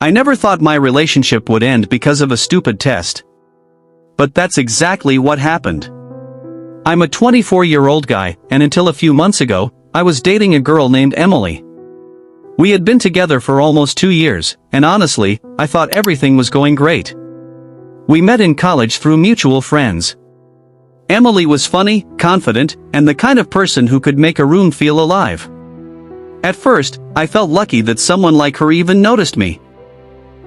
I never thought my relationship would end because of a stupid test. But that's exactly what happened. I'm a 24-year-old guy, and until a few months ago, I was dating a girl named Emily. We had been together for almost 2 years, and honestly, I thought everything was going great. We met in college through mutual friends. Emily was funny, confident, and the kind of person who could make a room feel alive. At first, I felt lucky that someone like her even noticed me.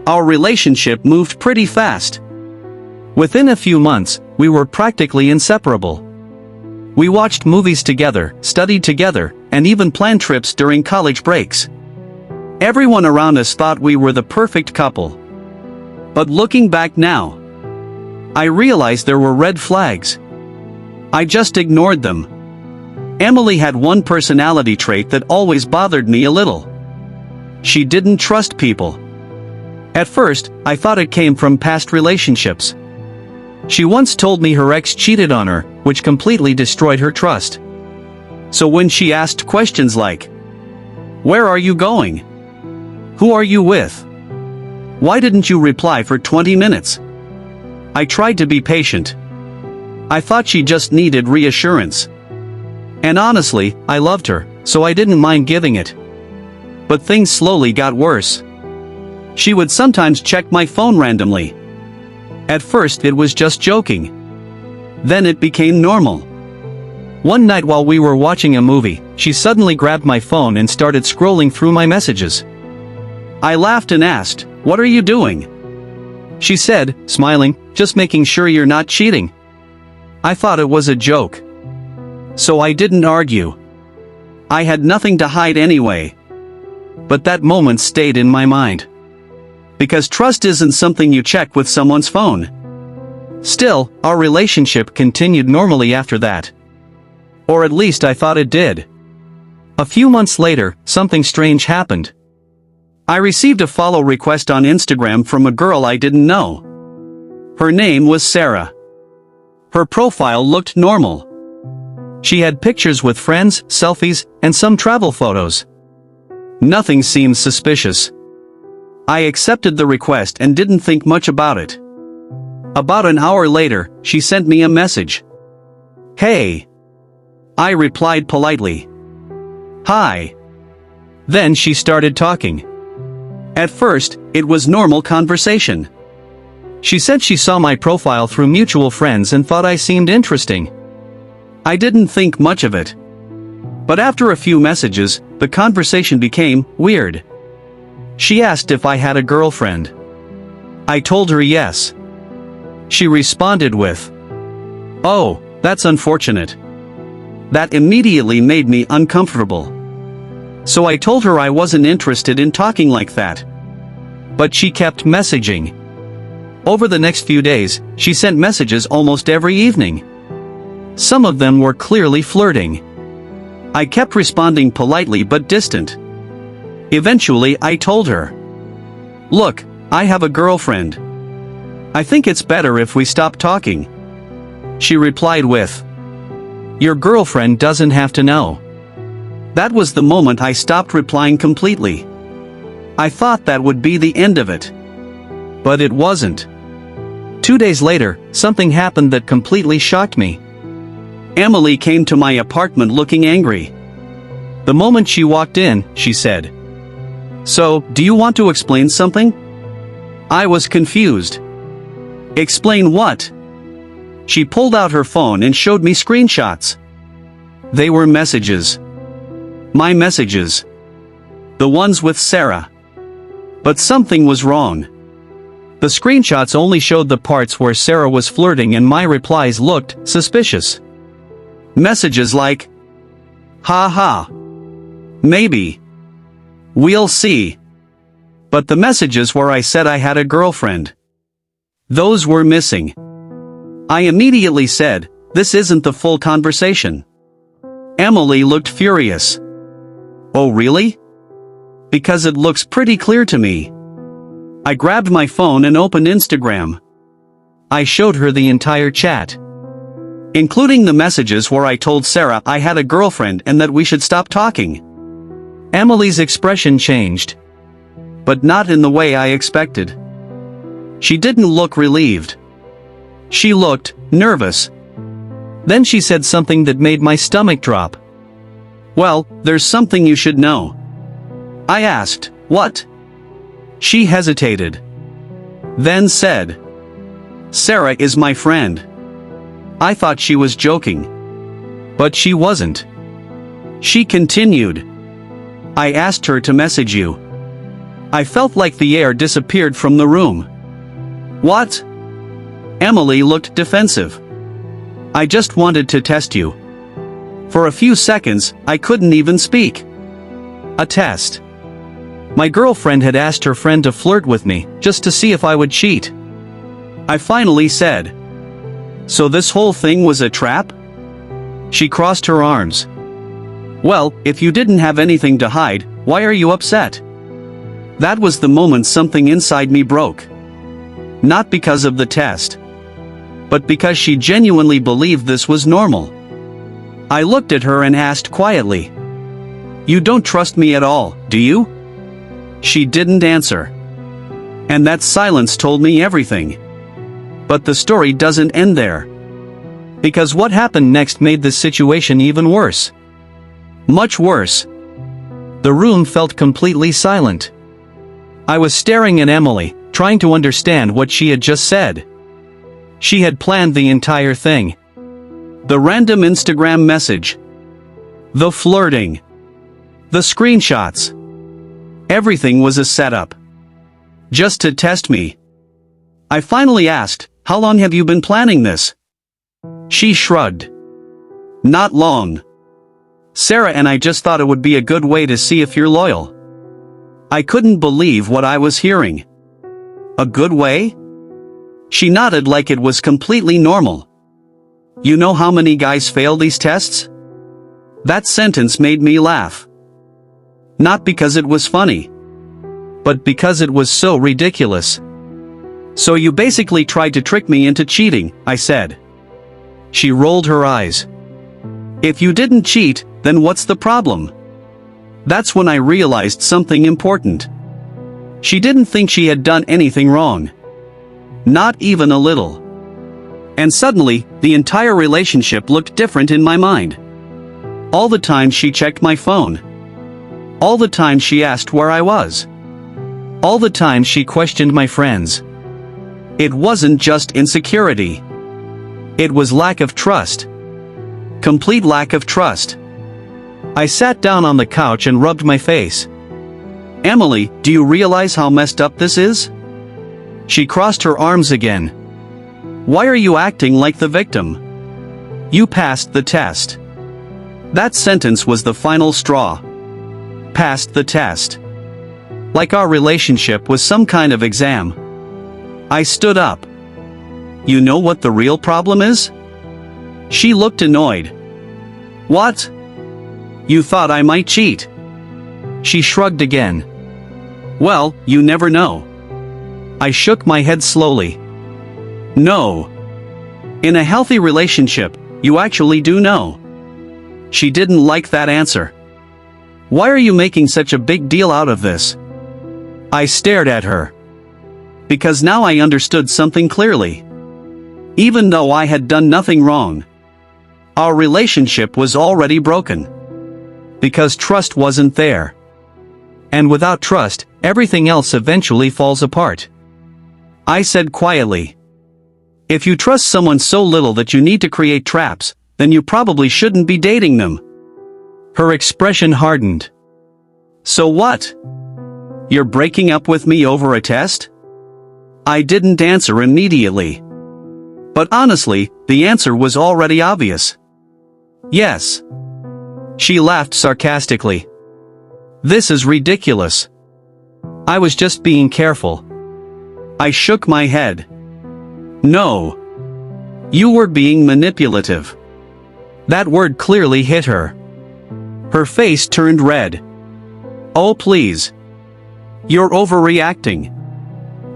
Our relationship moved pretty fast. Within a few months, we were practically inseparable. We watched movies together, studied together, and even planned trips during college breaks. Everyone around us thought we were the perfect couple. But looking back now, I realized there were red flags. I just ignored them. Emily had one personality trait that always bothered me a little. She didn't trust people. At first, I thought it came from past relationships. She once told me her ex cheated on her, which completely destroyed her trust. So when she asked questions like, "Where are you going? Who are you with? Why didn't you reply for 20 minutes?" I tried to be patient. I thought she just needed reassurance. And honestly, I loved her, so I didn't mind giving it. But things slowly got worse. She would sometimes check my phone randomly. At first it was just joking. Then it became normal. One night while we were watching a movie, she suddenly grabbed my phone and started scrolling through my messages. I laughed and asked, "What are you doing?" She said, smiling, "Just making sure you're not cheating." I thought it was a joke. So I didn't argue. I had nothing to hide anyway. But that moment stayed in my mind. Because trust isn't something you check with someone's phone. Still, our relationship continued normally after that. Or at least I thought it did. A few months later, something strange happened. I received a follow request on Instagram from a girl I didn't know. Her name was Sarah. Her profile looked normal. She had pictures with friends, selfies, and some travel photos. Nothing seemed suspicious. I accepted the request and didn't think much about it. About an hour later, she sent me a message. "Hey." I replied politely. "Hi." Then she started talking. At first, it was normal conversation. She said she saw my profile through mutual friends and thought I seemed interesting. I didn't think much of it. But after a few messages, the conversation became weird. She asked if I had a girlfriend. I told her yes. She responded with, "Oh, that's unfortunate." That immediately made me uncomfortable. So I told her I wasn't interested in talking like that. But she kept messaging. Over the next few days, she sent messages almost every evening. Some of them were clearly flirting. I kept responding politely but distant. Eventually I told her, "Look, I have a girlfriend. I think it's better if we stop talking." She replied with, "Your girlfriend doesn't have to know." That was the moment I stopped replying completely. I thought that would be the end of it. But it wasn't. 2 days later, something happened that completely shocked me. Emily came to my apartment looking angry. The moment she walked in, she said, "So, do you want to explain something?" I was confused. "Explain what?" She pulled out her phone and showed me screenshots. They were messages. My messages. The ones with Sarah. But something was wrong. The screenshots only showed the parts where Sarah was flirting and my replies looked suspicious. Messages like, "Ha ha. Maybe. We'll see." But the messages where I said I had a girlfriend, those were missing. I immediately said, "This isn't the full conversation." Emily looked furious. "Oh really? Because it looks pretty clear to me." I grabbed my phone and opened Instagram. I showed her the entire chat, including the messages where I told Sarah I had a girlfriend and that we should stop talking. Emily's expression changed. but not in the way I expected. She didn't look relieved. She looked nervous. Then she said something that made my stomach drop. "Well, there's something you should know." I asked, "What?" She hesitated. Then said, "Sarah is my friend." I thought she was joking. But she wasn't. She continued, "I asked her to message you." I felt like the air disappeared from the room. "What?" Emily looked defensive. "I just wanted to test you." For a few seconds, I couldn't even speak. A test. My girlfriend had asked her friend to flirt with me, just to see if I would cheat. I finally said, "So this whole thing was a trap?" She crossed her arms. "Well, if you didn't have anything to hide, why are you upset?" That was the moment something inside me broke. Not because of the test, but because she genuinely believed this was normal. I looked at her and asked quietly, "You don't trust me at all, do you?" She didn't answer. And that silence told me everything. But the story doesn't end there. Because what happened next made this situation even worse. Much worse. The room felt completely silent. I was staring at Emily, trying to understand what she had just said. She had planned the entire thing. The random Instagram message. The flirting. The screenshots. Everything was a setup. Just to test me. I finally asked, "How long have you been planning this?" She shrugged. "Not long. Sarah and I just thought it would be a good way to see if you're loyal." I couldn't believe what I was hearing. A good way? She nodded like it was completely normal. "You know how many guys fail these tests?" That sentence made me laugh. Not because it was funny, but because it was so ridiculous. "So you basically tried to trick me into cheating," I said. She rolled her eyes. "If you didn't cheat, then what's the problem?" That's when I realized something important. She didn't think she had done anything wrong. Not even a little. And suddenly, the entire relationship looked different in my mind. All the time she checked my phone. All the time she asked where I was. All the time she questioned my friends. It wasn't just insecurity. It was lack of trust. Complete lack of trust. I sat down on the couch and rubbed my face. "Emily, do you realize how messed up this is?" She crossed her arms again. "Why are you acting like the victim? You passed the test." That sentence was the final straw. Passed the test. Like our relationship was some kind of exam. I stood up. "You know what the real problem is?" She looked annoyed. "What?" "You thought I might cheat." She shrugged again. "Well, you never know." I shook my head slowly. "No. In a healthy relationship, you actually do know." She didn't like that answer. "Why are you making such a big deal out of this?" I stared at her. Because now I understood something clearly. Even though I had done nothing wrong, our relationship was already broken. Because trust wasn't there. And without trust, everything else eventually falls apart. I said quietly, "If you trust someone so little that you need to create traps, then you probably shouldn't be dating them." Her expression hardened. "So what? You're breaking up with me over a test?" I didn't answer immediately. But honestly, the answer was already obvious. Yes. She laughed sarcastically. "This is ridiculous." I was just being careful. I shook my head. "No. You were being manipulative." That word clearly hit her. Her face turned red. "Oh please. You're overreacting."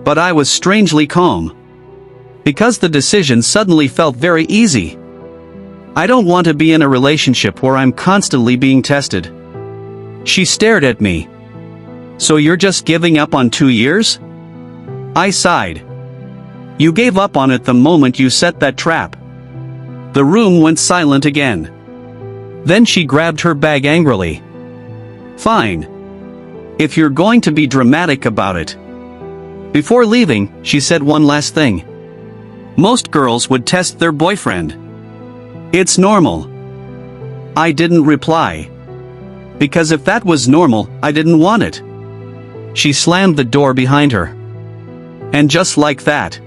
But I was strangely calm. Because the decision suddenly felt very easy. I don't want to be in a relationship where I'm constantly being tested. She stared at me. So you're just giving up on 2 years? I sighed. You gave up on it the moment you set that trap. The room went silent again. Then she grabbed her bag angrily. Fine. If you're going to be dramatic about it. Before leaving, she said one last thing. Most girls would test their boyfriend. It's normal. I didn't reply. Because if that was normal, I didn't want it. She slammed the door behind her. And just like that,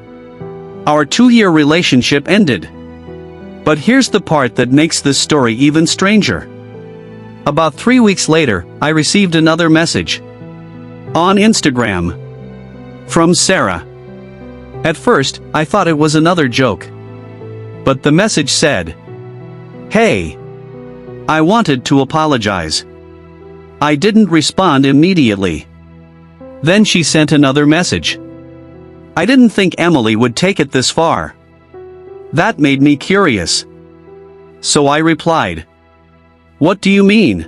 our 2-year relationship ended. But here's the part that makes this story even stranger. About 3 weeks later, I received another message. On Instagram. From Sarah. At first, I thought it was another joke. But the message said, "Hey. I wanted to apologize." I didn't respond immediately. Then she sent another message. I didn't think Emily would take it this far. That made me curious. So I replied. What do you mean?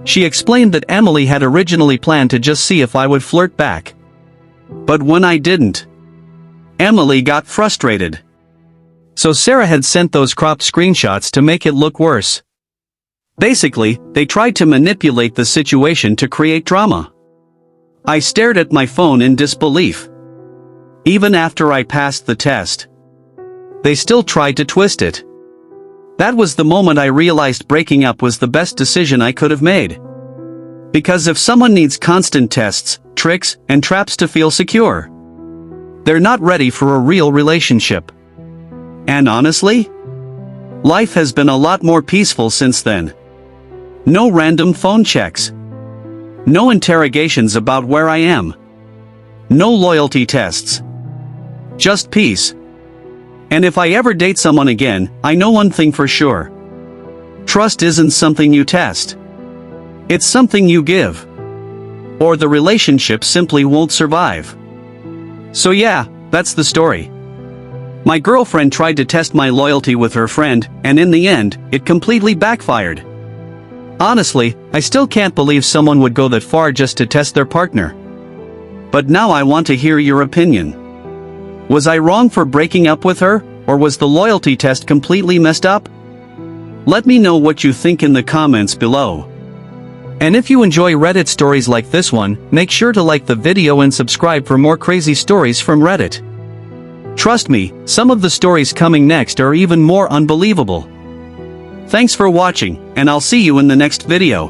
She explained that Emily had originally planned to just see if I would flirt back. But when I didn't, Emily got frustrated. So Sarah had sent those cropped screenshots to make it look worse. Basically, they tried to manipulate the situation to create drama. I stared at my phone in disbelief. Even after I passed the test, they still tried to twist it. That was the moment I realized breaking up was the best decision I could have made. Because if someone needs constant tests, tricks, and traps to feel secure, they're not ready for a real relationship. And honestly, life has been a lot more peaceful since then. No random phone checks. No interrogations about where I am. No loyalty tests. Just peace. And if I ever date someone again, I know one thing for sure. Trust isn't something you test. It's something you give. Or the relationship simply won't survive. So yeah, that's the story. My girlfriend tried to test my loyalty with her friend, and in the end, it completely backfired. Honestly, I still can't believe someone would go that far just to test their partner. But now I want to hear your opinion. Was I wrong for breaking up with her, or was the loyalty test completely messed up? Let me know what you think in the comments below. And if you enjoy Reddit stories like this one, make sure to like the video and subscribe for more crazy stories from Reddit. Trust me, some of the stories coming next are even more unbelievable. Thanks for watching, and I'll see you in the next video.